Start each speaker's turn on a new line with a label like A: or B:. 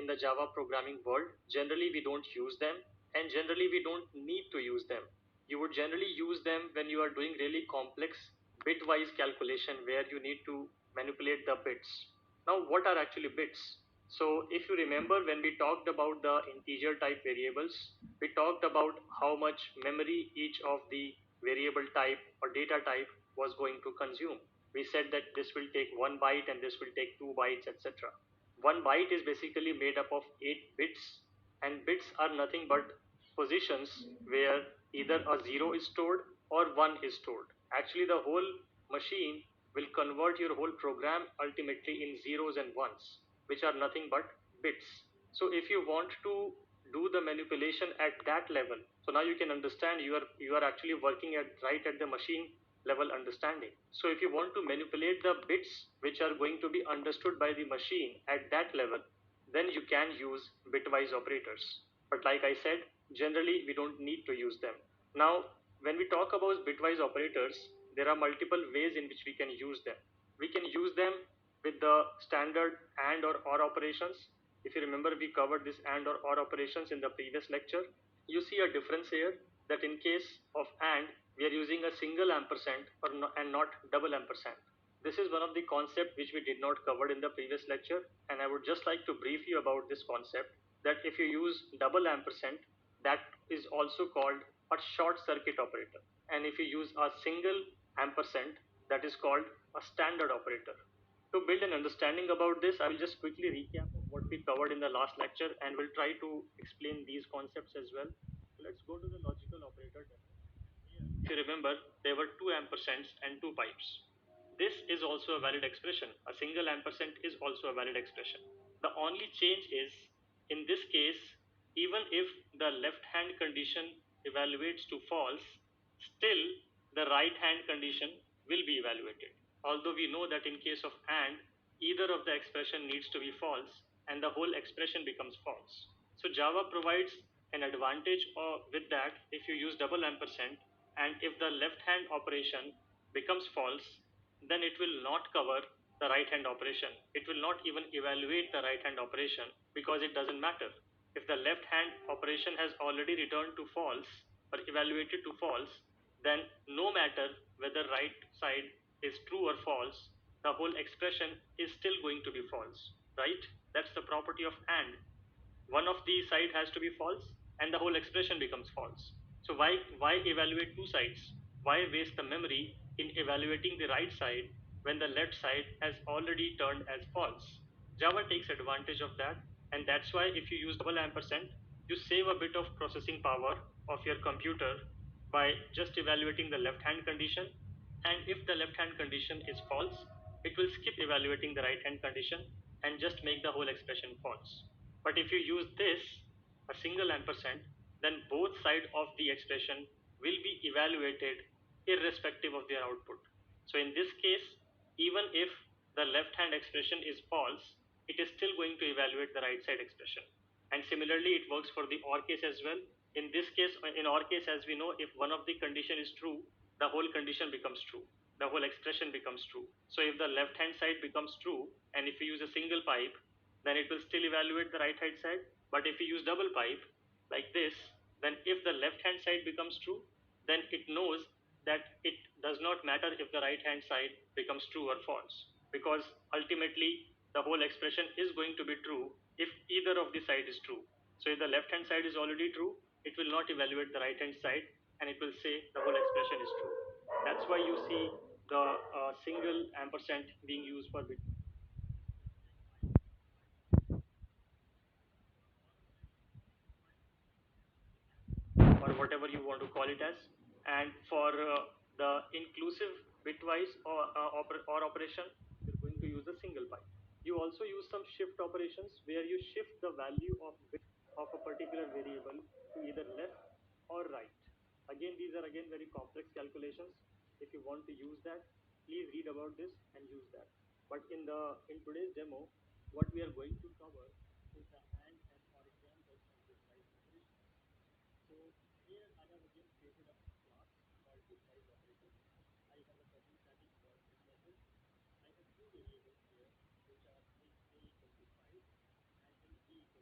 A: in the Java programming world, generally we don't use them, and generally we don't need to use them. You would generally use them when you are doing really complex bitwise calculation where you need to manipulate the bits. Now, what are actually bits? So if you remember, when we talked about the integer type variables, we talked about how much memory each of the variable type or data type was going to consume. We said that this will take 1 byte and this will take 2 bytes, etc. 1 byte is basically made up of 8 bits, and bits are nothing but positions where either a 0 is stored or 1 is stored. Actually, the whole machine will convert your whole program ultimately in zeros and ones, which are nothing but bits. So if you want to do the manipulation at that level, so now you can understand you are actually working at right at the machine level understanding. So if you want to manipulate the bits which are going to be understood by the machine at that level, then you can use bitwise operators. But like I said, generally we don't need to use them. Now, when we talk about bitwise operators, there are multiple ways in which we can use them. We can use them with the standard and or operations. If you remember, we covered this and or operations in the previous lecture. You see a difference here, that in case of and, we are using a single ampersand and not double ampersand. This is one of the concepts which we did not cover in the previous lecture, and I would just like to brief you about this concept, that if you use double ampersand, that is also called a short circuit operator. And if you use a single ampersand, that is called a standard operator. To build an understanding about this, I will just quickly recap of what we covered in the last lecture and will try to explain these concepts as well. So let's go to the logical operator demo. If you remember, there were two ampersands and two pipes. This is also a valid expression. A single ampersand is also a valid expression. The only change is, in this case, even if the left hand condition evaluates to false, still the right hand condition will be evaluated. Although we know that in case of and, either of the expression needs to be false and the whole expression becomes false. So Java provides an advantage with that if you use double ampersand, and if the left hand operation becomes false, then it will not cover the right hand operation. It will not even evaluate the right hand operation because it doesn't matter. If the left hand operation has already returned to false or evaluated to false, then no matter whether right side is true or false, the whole expression is still going to be false, right? That's the property of and. One of the side has to be false and the whole expression becomes false. So why evaluate two sides? Why waste the memory in evaluating the right side when the left side has already turned as false? Java takes advantage of that, and that's why if you use double ampersand, you save a bit of processing power of your computer by just evaluating the left hand condition. And if the left hand condition is false, it will skip evaluating the right hand condition and just make the whole expression false. But if you use this, a single ampersand, then both sides of the expression will be evaluated irrespective of their output. So in this case, even if the left hand expression is false, it is still going to evaluate the right side expression. And similarly, it works for the OR case as well. In this case, in OR case, as we know, if one of the condition is true, the whole condition becomes true. The whole expression becomes true. So if the left hand side becomes true, and if you use a single pipe, then it will still evaluate the right hand side. But if you use double pipe like this, then if the left hand side becomes true, then it knows that it does not matter if the right hand side becomes true or false, because ultimately the whole expression is going to be true if either of the side is true. So if the left hand side is already true, it will not evaluate the right hand side and it will say the whole expression is true. That's why you see the single ampersand being used for bit, or whatever you want to call it as. And for the inclusive bitwise or operation, you're going to use a single byte. You also use some shift operations where you shift the value of bit of a particular variable to either left or right. Again, these are again very complex calculations. If you want to use that, please read about this and use that. But in today's demo, what we are going to cover is the and or example of bitwise operation. So here I have again created a class called bitwise operator. I have a public static void method. I have two variables here which are int a equal to 5 and int b equal